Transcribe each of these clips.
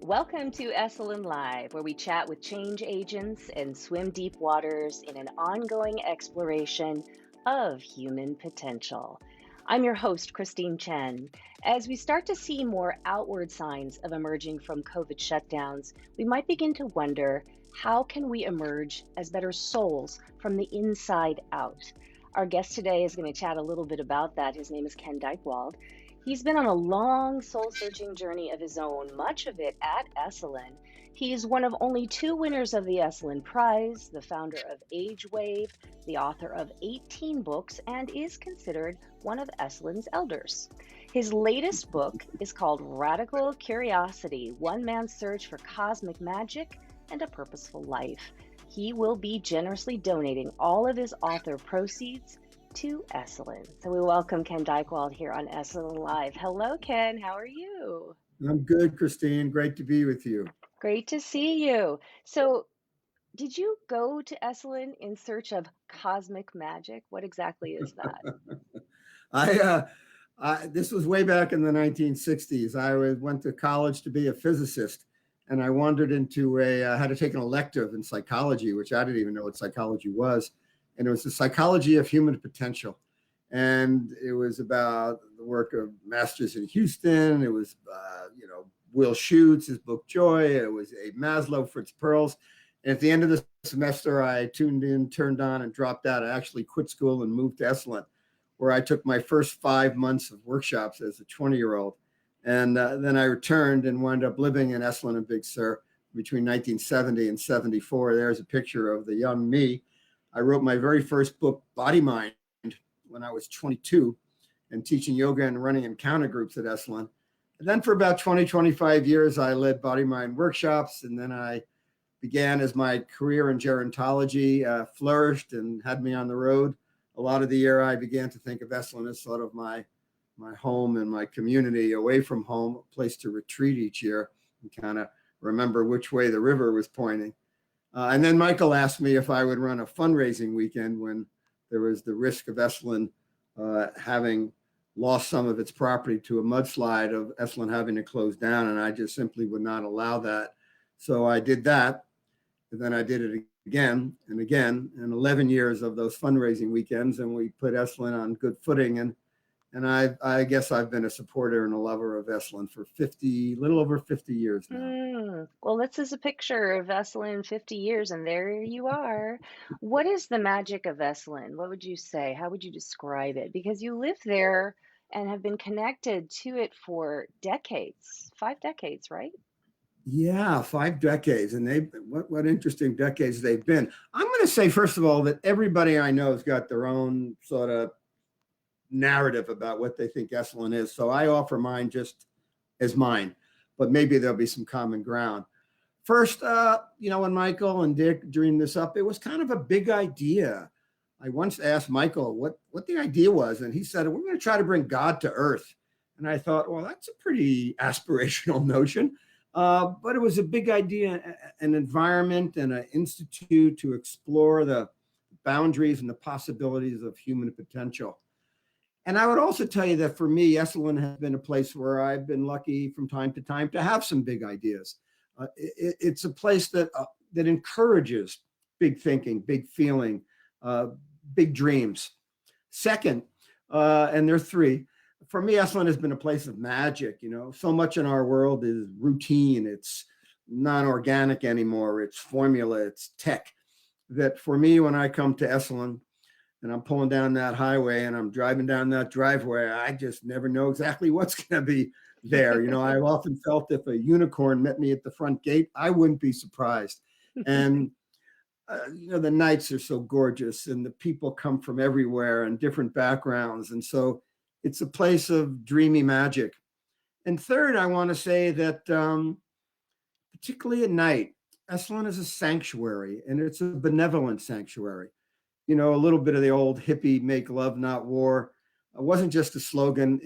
Welcome to Esalen Live, where we chat with change agents and swim deep waters in an ongoing exploration of human potential. I'm your host, Christine Chen. As we start to see more outward signs of emerging from COVID shutdowns, we might begin to wonder, how can we emerge as better souls from the inside out? Our guest today is going to chat a little bit about that. His name is Ken Dychtwald. He's been on a long soul searching journey of his own, much of it at Esalen. He's one of only two winners of the Esalen Prize, the founder of Age Wave, the author of 18 books, and is considered one of Esalen's elders. His latest book is called Radical Curiosity: One Man's Search for Cosmic Magic and a Purposeful Life. He will be generously donating all of his author proceeds to Esalen. So we welcome Ken Dychtwald here on Esalen Live. Hello, Ken. How are you? I'm good, Christine. Great to be with you. Great to see you. So, did you go to Esalen in search of cosmic magic? What exactly is that? I, this was way back in the 1960s. Went to college to be a physicist, and I wandered into had to take an elective in psychology, which I didn't even know what psychology was. And it was the psychology of human potential. And it was about the work of masters in Houston. It was, Will Schutz, his book Joy. It was Abe Maslow, Fritz Perls. And at the end of the semester, I tuned in, turned on, and dropped out. I actually quit school and moved to Esalen, where I took my first 5 months of workshops as a 20-year-old. And then I returned and wound up living in Esalen and Big Sur between 1970 and 74. There's a picture of the young me. I wrote my very first book, Body Mind, when I was 22 and teaching yoga and running encounter groups at Esalen. And then for about 25 years, I led Body Mind workshops. And then I began, as my career in gerontology flourished and had me on the road a lot of the year, I began to think of Esalen as sort of my home and my community away from home, a place to retreat each year and kind of remember which way the river was pointing. And then Michael asked me if I would run a fundraising weekend when there was the risk of Esalen having lost some of its property to a mudslide, of Esalen having to close down, and I just simply would not allow that. So I did that, and then I did it again and again, and 11 years of those fundraising weekends, and we put Esalen on good footing. And I guess I've been a supporter and a lover of Esalen for little over 50 years now. Well, this is a picture of Esalen 50 years, and there you are. What is the magic of Esalen? What would you say? How would you describe it? Because you live there and have been connected to it for decades, 5 decades, right? Yeah, 5 decades, and what interesting decades they've been. I'm going to say, first of all, that everybody I know has got their own sort of narrative about what they think Esalen is. So I offer mine just as mine, but maybe there'll be some common ground. First, when Michael and Dick dreamed this up, it was kind of a big idea. I once asked Michael what the idea was, and he said, we're going to try to bring God to earth. And I thought, well, that's a pretty aspirational notion. But it was a big idea, an environment and an institute to explore the boundaries and the possibilities of human potential. And I would also tell you that for me, Esalen has been a place where I've been lucky from time to time to have some big ideas. It's a place that encourages big thinking, big feeling, big dreams. Second, and there are three, for me, Esalen has been a place of magic. So much in our world is routine. It's non-organic anymore. It's formula. It's tech. That for me, when I come to Esalen and I'm pulling down that highway and I'm driving down that driveway, I just never know exactly what's going to be there. I've often felt if a unicorn met me at the front gate, I wouldn't be surprised. And the nights are so gorgeous, and the people come from everywhere and different backgrounds. And so it's a place of dreamy magic. And third, I want to say that particularly at night, Esalen is a sanctuary, and it's a benevolent sanctuary. A little bit of the old hippie "make love, not war." It wasn't just a slogan.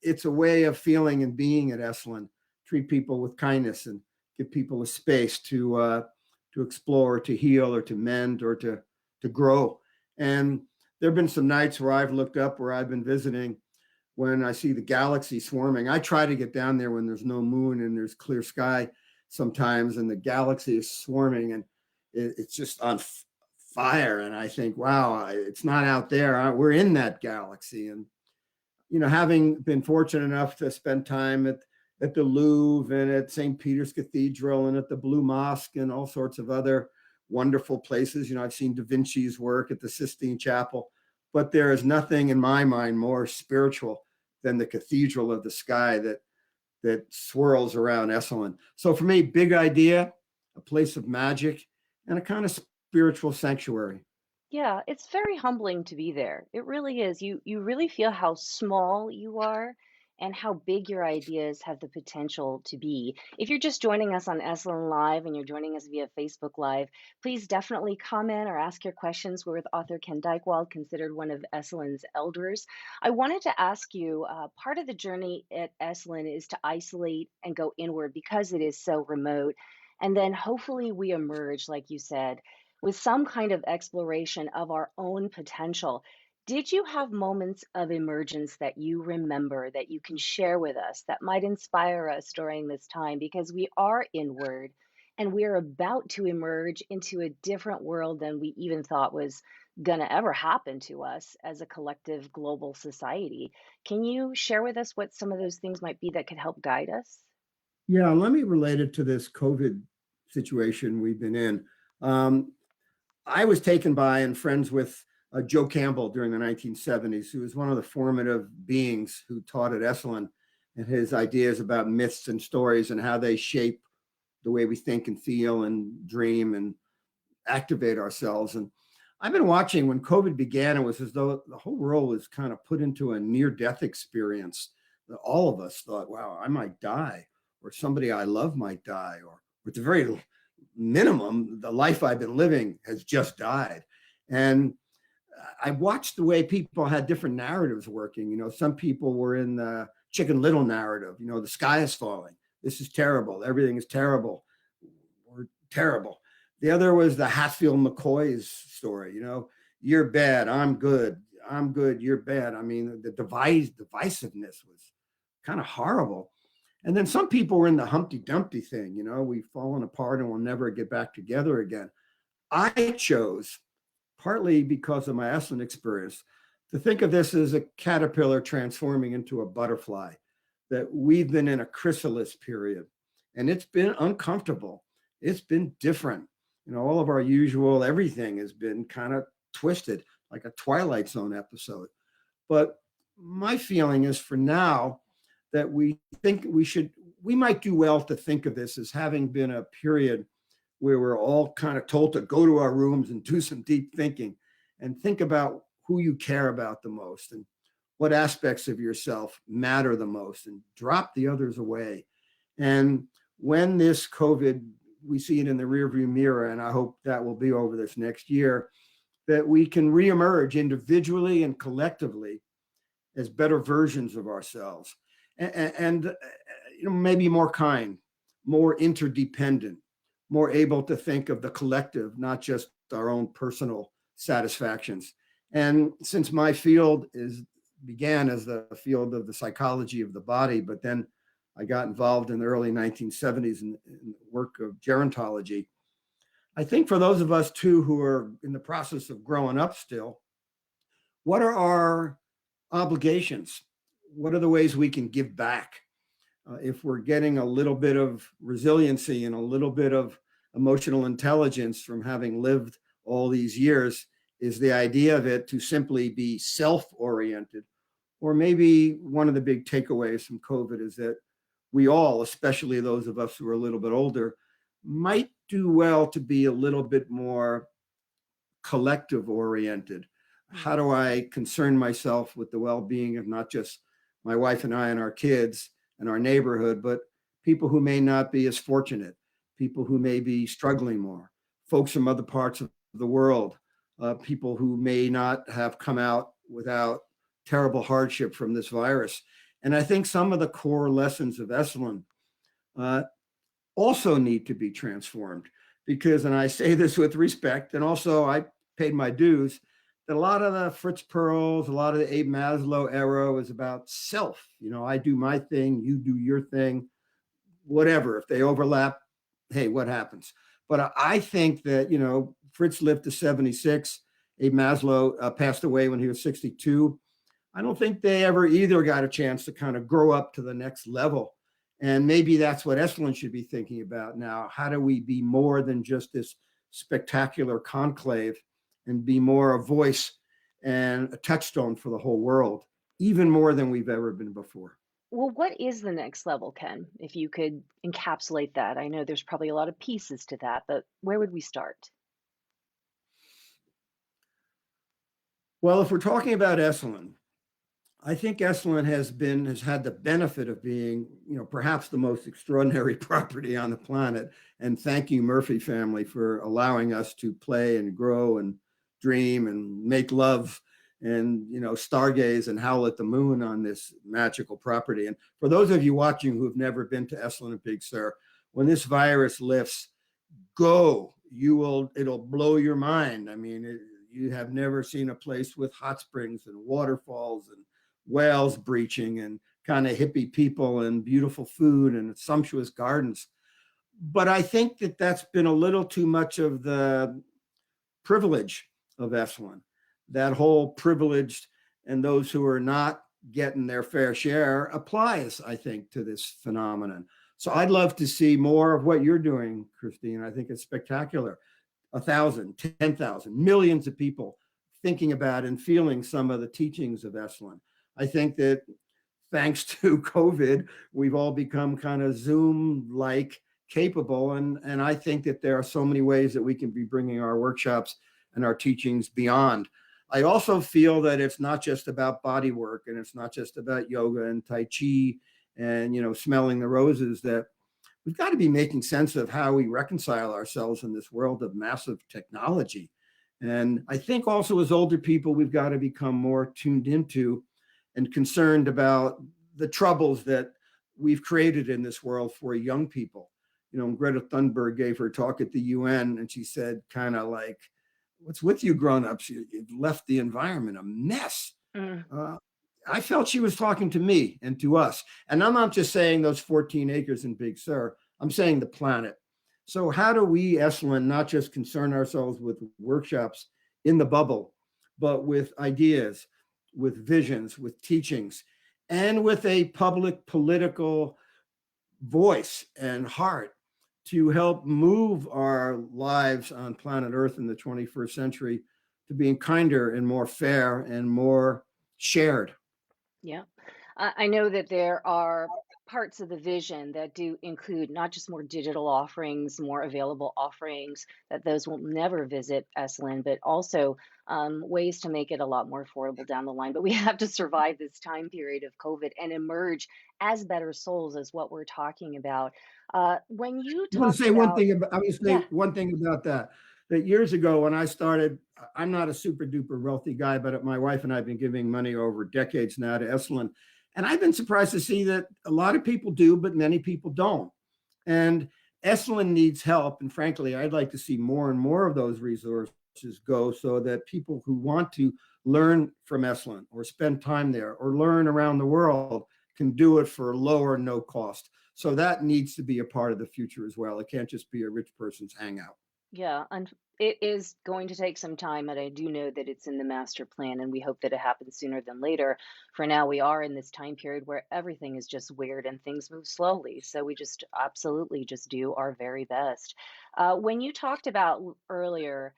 It's a way of feeling and being at Esalen. Treat people with kindness and give people a space to explore, to heal, or to mend, or to grow. And there have been some nights where I've looked up, where I've been visiting, when I see the galaxy swarming. I try to get down there when there's no moon and there's clear sky, sometimes, and the galaxy is swarming, and it's just on fire. And I think, wow, it's not out there. We're in that galaxy. And having been fortunate enough to spend time at the Louvre and at St. Peter's Cathedral and at the Blue Mosque and all sorts of other wonderful places. I've seen Da Vinci's work at the Sistine Chapel, but there is nothing in my mind more spiritual than the Cathedral of the Sky that swirls around Esalen. So for me, big idea, a place of magic, and a kind of spiritual sanctuary. Yeah, it's very humbling to be there. It really is. You really feel how small you are and how big your ideas have the potential to be. If you're just joining us on Esalen Live and you're joining us via Facebook Live, please definitely comment or ask your questions. We're with author Ken Dychtwald, considered one of Esalen's elders. I wanted to ask you, part of the journey at Esalen is to isolate and go inward because it is so remote. And then hopefully we emerge, like you said, with some kind of exploration of our own potential. Did you have moments of emergence that you remember that you can share with us that might inspire us during this time? Because we are inward and we're about to emerge into a different world than we even thought was going to ever happen to us as a collective global society. Can you share with us what some of those things might be that could help guide us? Yeah, let me relate it to this COVID situation we've been in. Um, I was taken by and friends with Joe Campbell during the 1970s, who was one of the formative beings who taught at Esalen, and his ideas about myths and stories and how they shape the way we think and feel and dream and activate ourselves. And I've been watching when COVID began, it was as though the whole world was kind of put into a near death experience. That all of us thought, wow, I might die, or somebody I love might die, or at the very minimum, the life I've been living has just died. And I watched the way people had different narratives working. Some people were in the Chicken Little narrative, the sky is falling. This is terrible. Everything is terrible. We're terrible. The other was the Hatfield McCoy's story. You're bad. I'm good. I'm good. You're bad. I mean, the divisiveness was kind of horrible. And then some people were in the Humpty Dumpty thing. We've fallen apart and we'll never get back together again. I chose, partly because of my Esalen experience, to think of this as a caterpillar transforming into a butterfly, that we've been in a chrysalis period and it's been uncomfortable. It's been different. All of our usual everything has been kind of twisted like a Twilight Zone episode. But my feeling is for now that we think we might do well to think of this as having been a period where we're all kind of told to go to our rooms and do some deep thinking and think about who you care about the most and what aspects of yourself matter the most and drop the others away. And when this COVID, we see it in the rearview mirror, and I hope that will be over this next year, that we can reemerge individually and collectively as better versions of ourselves and maybe more kind, more interdependent, more able to think of the collective, not just our own personal satisfactions. And since my field began as the field of the psychology of the body, but then I got involved in the early 1970s in the work of gerontology. I think for those of us too who are in the process of growing up still, what are our obligations? What are the ways we can give back? If we're getting a little bit of resiliency and a little bit of emotional intelligence from having lived all these years, is the idea of it to simply be self-oriented? Or maybe one of the big takeaways from COVID is that we all, especially those of us who are a little bit older, might do well to be a little bit more collective oriented. How do I concern myself with the well-being of not just my wife and I and our kids and our neighborhood, but people who may not be as fortunate, people who may be struggling more, folks from other parts of the world, people who may not have come out without terrible hardship from this virus. And I think some of the core lessons of Esalen uh, also need to be transformed because, and I say this with respect, and also I paid my dues, that a lot of the Fritz Perls, a lot of the Abe Maslow era was about self. I do my thing, you do your thing, whatever. If they overlap, hey, what happens? But I think that, Fritz lived to 76. Abe Maslow passed away when he was 62. I don't think they ever either got a chance to kind of grow up to the next level. And maybe that's what Esalen should be thinking about now. How do we be more than just this spectacular conclave and be more a voice and a touchstone for the whole world, even more than we've ever been before? Well, what is the next level, Ken? If you could encapsulate that. I know there's probably a lot of pieces to that, but where would we start? Well, if we're talking about Esalen, I think Esalen has had the benefit of being, perhaps the most extraordinary property on the planet. And thank you, Murphy family, for allowing us to play and grow and dream and make love and stargaze and howl at the moon on this magical property. And for those of you watching who've never been to Esalen and Big Sur, when this virus lifts, go. It'll blow your mind. I mean, you have never seen a place with hot springs and waterfalls and whales breaching and kind of hippie people and beautiful food and sumptuous gardens. But I think that that's been a little too much of the privilege of Esalen. That whole privileged and those who are not getting their fair share applies, I think, to this phenomenon. So I'd love to see more of what you're doing, Christine. I think it's spectacular. 1,000, 10,000, millions of people thinking about and feeling some of the teachings of Esalen. I think that thanks to COVID, we've all become kind of Zoom-like capable. And I think that there are so many ways that we can be bringing our workshops and our teachings beyond. I also feel that it's not just about body work and it's not just about yoga and Tai Chi and, smelling the roses, that we've got to be making sense of how we reconcile ourselves in this world of massive technology. And I think also as older people, we've got to become more tuned into and concerned about the troubles that we've created in this world for young people. Greta Thunberg gave her talk at the UN and she said kind of like, what's with you grown-ups? You've left the environment a mess. Mm. I felt she was talking to me and to us. And I'm not just saying those 14 acres in Big Sur, I'm saying the planet. So how do we, Esalen, not just concern ourselves with workshops in the bubble, but with ideas, with visions, with teachings, and with a public political voice and heart to help move our lives on planet Earth in the 21st century to being kinder and more fair and more shared? Yeah. I know that there are parts of the vision that do include not just more digital offerings, more available offerings, that those will never visit Esalen, but also ways to make it a lot more affordable down the line. But we have to survive this time period of COVID and emerge as better souls, is what we're talking about. When you I want to talked say one about, thing about, I want to say yeah, one thing about that. That years ago when I started, I'm not a super duper wealthy guy, but my wife and I have been giving money over decades now to Esalen. And I've been surprised to see that a lot of people do, but many people don't. And Esalen needs help. And frankly, I'd like to see more and more of those resources go so that people who want to learn from Esalen or spend time there or learn around the world can do it for low or no cost. So that needs to be a part of the future as well. It can't just be a rich person's hangout. yeah, and it is going to take some time, and I do know that it's in the master plan, and we hope that it happens sooner than later. For now, we are in this time period where everything is just weird and things move slowly. So we just absolutely just do our very best. When you talked about earlier,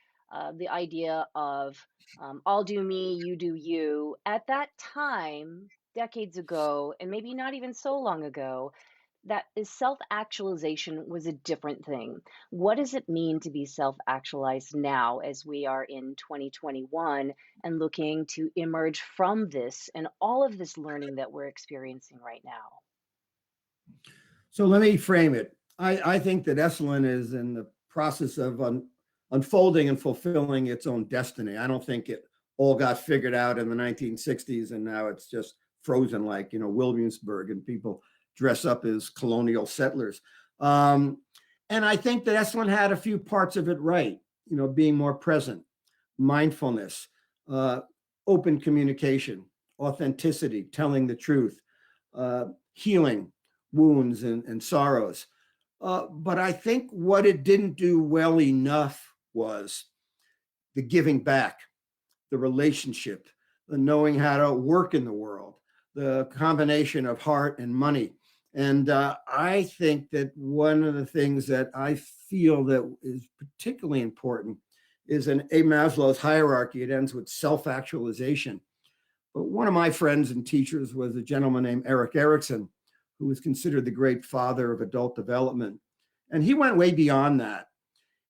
the idea of I'll do me, you do you, at that time, decades ago, and maybe not even so long ago, that is self-actualization was a different thing. What does it mean to be self-actualized now as we are in 2021 and looking to emerge from this and all of this learning that we're experiencing right now? So let me frame it. I think that Esalen is in the process of unfolding and fulfilling its own destiny. I don't think it all got figured out in the 1960s and now it's just frozen like, Williamsburg and people dress up as colonial settlers. Um, and I think that Esalen had a few parts of it right, being more present, mindfulness, uh, open communication, authenticity, telling the truth, healing wounds and sorrows. But I think what it didn't do well enough was the giving back, the relationship, the knowing how to work in the world, the combination of heart and money. And I think that one of the things that I feel that is particularly important is in a Maslow's hierarchy. It ends with self-actualization. But one of my friends and teachers was a gentleman named Eric Erickson, who was considered the great father of adult development. And he went way beyond that.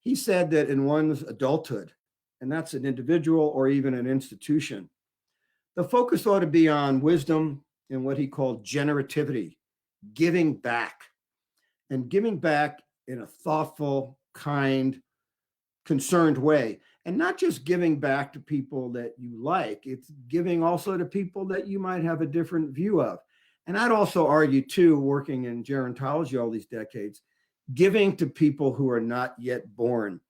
He said that in one's adulthood, and that's an individual or even an institution, the focus ought to be on wisdom and what he called generativity, giving back, and giving back in a thoughtful, kind, concerned way. And not just giving back to people that you like, it's giving also to people that you might have a different view of. And I'd also argue, too, working in gerontology all these decades, giving to people who are not yet born.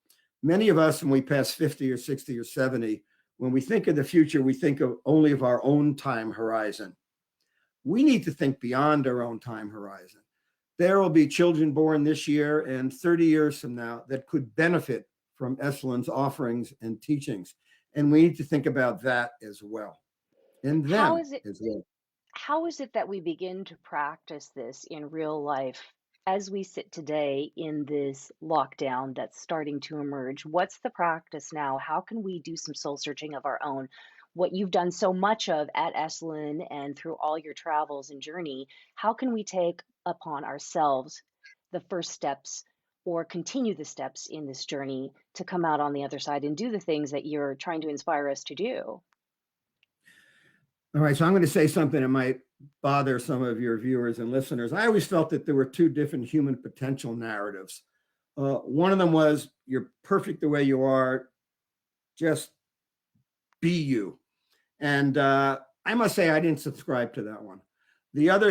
Many of us, when we pass 50 or 60 or 70, when we think of the future, we think of only of our own time horizon. We need to think beyond our own time horizon. There will be children born this year and 30 years from now that could benefit from Esalen's offerings and teachings. And we need to think about that as well, and How them is it as well. how is it that we begin to practice this in real life as we sit today in this lockdown that's starting to emerge? What's the practice now? How can we do some soul searching of our own? What you've done so much of at Esalen and through all your travels and journey, how can we take upon ourselves the first steps or continue the steps in this journey to come out on the other side and do the things that you're trying to inspire us to do? All right, so I'm going to say something that might bother some of your viewers and listeners. I always felt that there were two different human potential narratives. One of them was you're perfect the way you are, just be you. And I must say, I didn't subscribe to that one. The other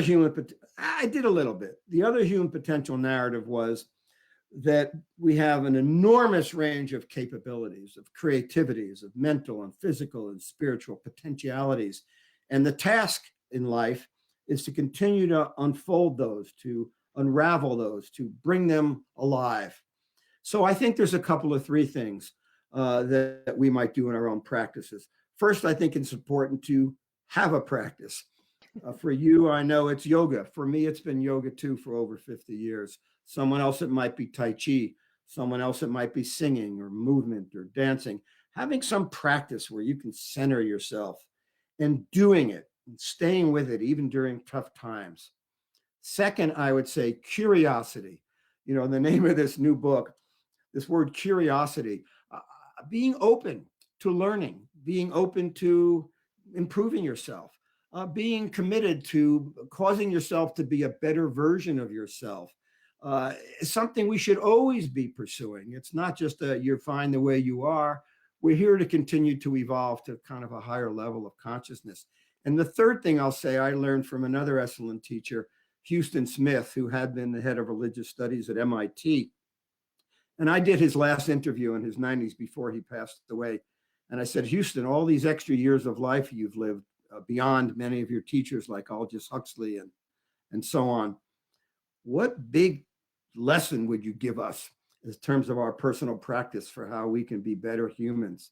I did a little bit. The other human potential narrative was that we have an enormous range of capabilities, of creativities, of mental and physical and spiritual potentialities. And the task in life is to continue to unfold those, to unravel those, to bring them alive. So I think there's a couple of three things that we might do in our own practices. First, I think it's important to have a practice. For you, I know it's yoga. For me, it's been yoga too for over 50 years. Someone else, it might be Tai Chi. Someone else, it might be singing or movement or dancing. Having some practice where you can center yourself and doing it and staying with it even during tough times. Second, I would say curiosity. You know, the name of this new book, this word curiosity, being open to learning, being open to improving yourself, being committed to causing yourself to be a better version of yourself. Is something we should always be pursuing. It's not just you're fine the way you are. We're here to continue to evolve to kind of a higher level of consciousness. And the third thing I'll say, I learned from another Esalen teacher, Houston Smith, who had been the head of religious studies at MIT. And I did his last interview in his 90s before he passed away. And I said, Houston, all these extra years of life you've lived beyond many of your teachers like Aldous Huxley and so on, what big lesson would you give us in terms of our personal practice for how we can be better humans?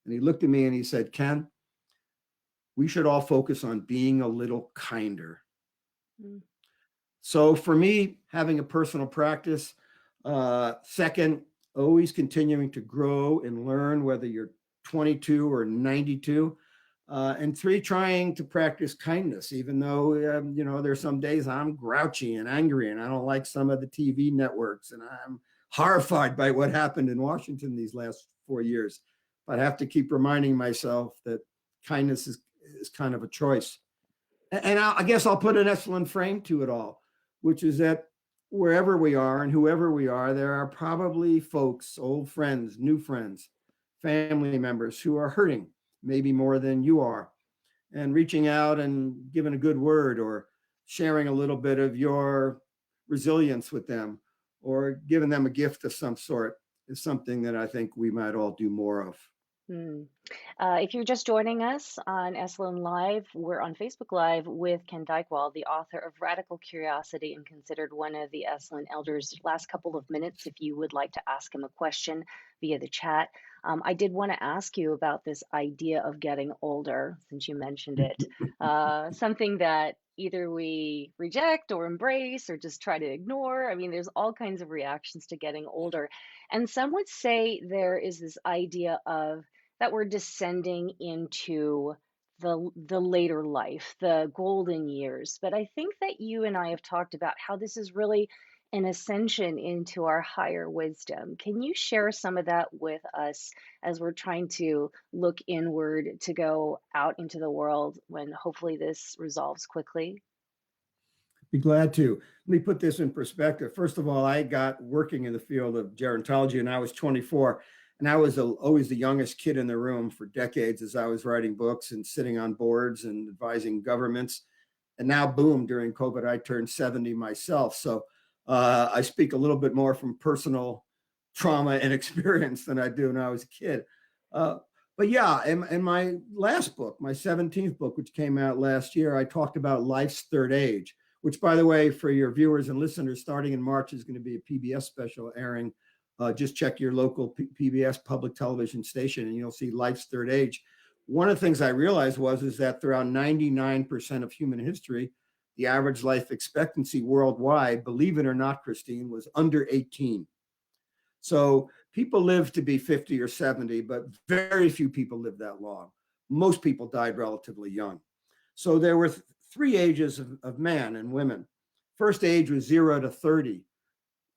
And he looked at me and he said, Ken, we should all focus on being a little kinder. Mm. So for me, having a personal practice, second, always continuing to grow and learn, whether you're 22 or 92. And three, trying to practice kindness, even though, you know, there's some days I'm grouchy and angry and I don't like some of the TV networks and I'm horrified by what happened in Washington these last 4 years. But I have to keep reminding myself that kindness is kind of a choice. And I guess I'll put an excellent frame to it all, which is that wherever we are and whoever we are, there are probably folks, old friends, new friends, family members who are hurting, maybe more than you are, and reaching out and giving a good word or sharing a little bit of your resilience with them or giving them a gift of some sort is something that I think we might all do more of. Hmm. If you're just joining us on Esalen Live, we're on Facebook Live with Ken Dychtwald, the author of Radical Curiosity and considered one of the Esalen elders. Last couple of minutes, if you would like to ask him a question via the chat. I did want to ask you about this idea of getting older, since you mentioned it. Something that either we reject or embrace or just try to ignore. I mean, there's all kinds of reactions to getting older. And some would say there is this idea of that we're descending into the later life, the golden years. But I think that you and I have talked about how this is really an ascension into our higher wisdom. Can you share some of that with us as we're trying to look inward to go out into the world when hopefully this resolves quickly? Be glad to. Let me put this in perspective. First of all, I got working in the field of gerontology and I was 24. And I was always the youngest kid in the room for decades as I was writing books and sitting on boards and advising governments. And now, boom, during COVID, I turned 70 myself. So I speak a little bit more from personal trauma and experience than I do when I was a kid. Uh, but yeah, in my last book, my 17th book, which came out last year, I talked about life's third age, which, by the way, for your viewers and listeners, starting in March is going to be a PBS special airing. Just check your local PBS public television station and you'll see life's third age. One of the things I realized was is that throughout 99% of human history, the average life expectancy worldwide, believe it or not, Christine, was under 18. So people live to be 50 or 70, but very few people live that long. Most people died relatively young. So there were three ages of man and women. First age was 0 to 30,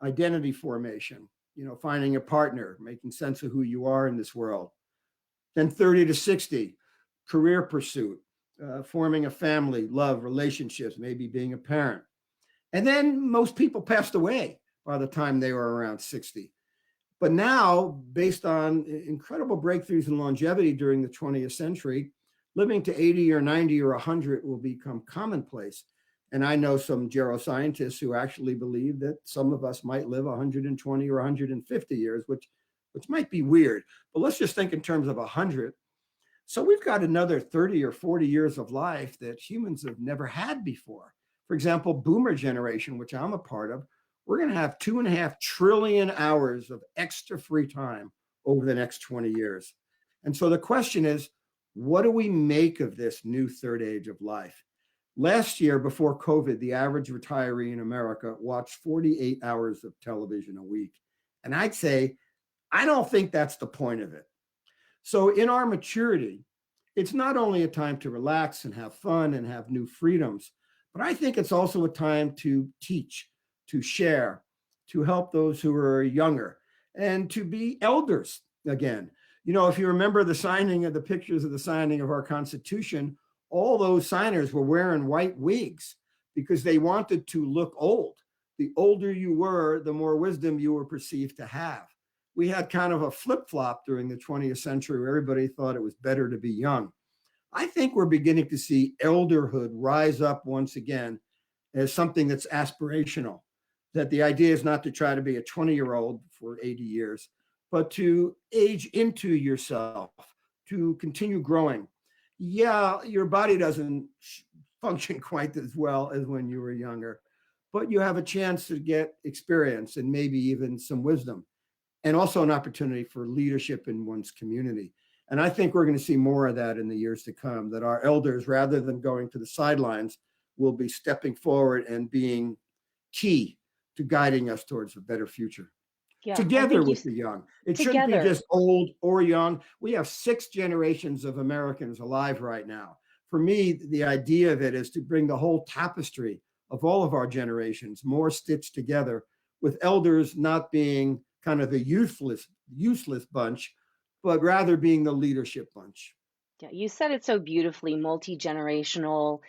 identity formation, finding a partner, making sense of who you are in this world. Then 30 to 60, career pursuit, forming a family, love, relationships, maybe being a parent. And then most people passed away by the time they were around 60. But now, based on incredible breakthroughs in longevity during the 20th century, living to 80 or 90 or 100 will become commonplace. And I know some geroscientists who actually believe that some of us might live 120 or 150 years, which might be weird. But let's just think in terms of 100. So we've got another 30 or 40 years of life that humans have never had before. For example, boomer generation, which I'm a part of, we're going to have 2.5 trillion hours of extra free time over the next 20 years. And so the question is, what do we make of this new third age of life? Last year, before COVID, the average retiree in America watched 48 hours of television a week. And I'd say, I don't think that's the point of it. So, in our maturity, it's not only a time to relax and have fun and have new freedoms, but I think it's also a time to teach, to share, to help those who are younger, and to be elders again. If you remember the signing of the pictures of the signing of our Constitution, all those signers were wearing white wigs because they wanted to look old. The older you were, the more wisdom you were perceived to have. We had kind of a flip flop during the 20th century where everybody thought it was better to be young. I think we're beginning to see elderhood rise up once again as something that's aspirational. That the idea is not to try to be a 20-year-old for 80 years, but to age into yourself, to continue growing. Yeah, your body doesn't function quite as well as when you were younger, but you have a chance to get experience and maybe even some wisdom and also an opportunity for leadership in one's community. And I think we're going to see more of that in the years to come, that our elders, rather than going to the sidelines, will be stepping forward and being key to guiding us towards a better future Yeah, I together think with the young. It shouldn't be together. just old or young. We have 6 generations of Americans alive right now. For me, the idea of it is to bring the whole tapestry of all of our generations more stitched together, with elders not being kind of the useless bunch, but rather being the leadership bunch. Yeah, you said it so beautifully, multi-generational,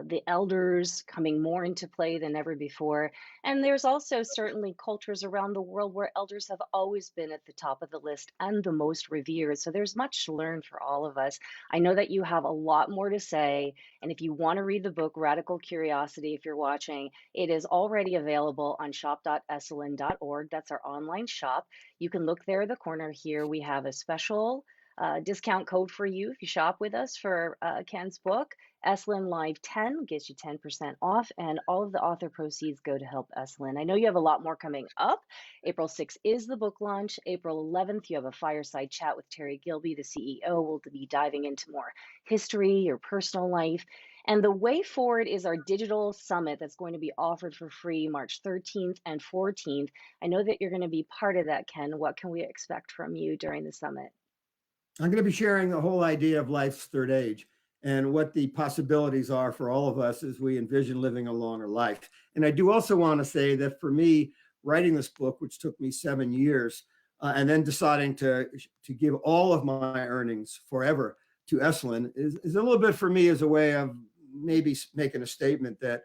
the elders coming more into play than ever before. And there's also certainly cultures around the world where elders have always been at the top of the list and the most revered. So there's much to learn for all of us. I know that you have a lot more to say. And if you want to read the book, Radical Curiosity, if you're watching, it is already available on shop.esalen.org. That's our online shop. You can look there in the corner here. We have a special Discount code for you if you shop with us for Ken's book. Esalen Live 10 gets you 10% off, and all of the author proceeds go to help Esalen. I know you have a lot more coming up. April 6th is the book launch. April 11th, you have a fireside chat with Terry Gilby, the CEO. We'll be diving into more history, your personal life. And the way forward is our digital summit that's going to be offered for free March 13th and 14th. I know that you're going to be part of that, Ken. What can we expect from you during the summit? I'm going to be sharing the whole idea of life's third age and what the possibilities are for all of us as we envision living a longer life. And I do also want to say that for me, writing this book, which took me 7 years, and then deciding to give all of my earnings forever to Esalen is a little bit for me as a way of maybe making a statement that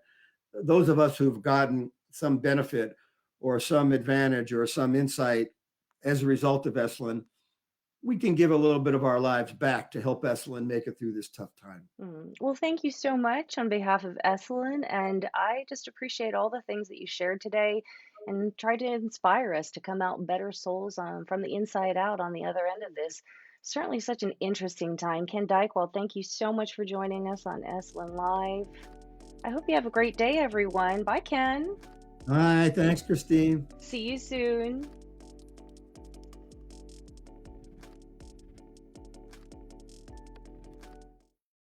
those of us who've gotten some benefit or some advantage or some insight as a result of Esalen, we can give a little bit of our lives back to help Esalen make it through this tough time. Well, thank you so much on behalf of Esalen, and I just appreciate all the things that you shared today and try to inspire us to come out better souls from the inside out on the other end of this. Certainly such an interesting time. Ken Dychtwald, thank you so much for joining us on Esalen Live. I hope you have a great day, everyone. Bye, Ken. All right. Thanks, Christine. See you soon.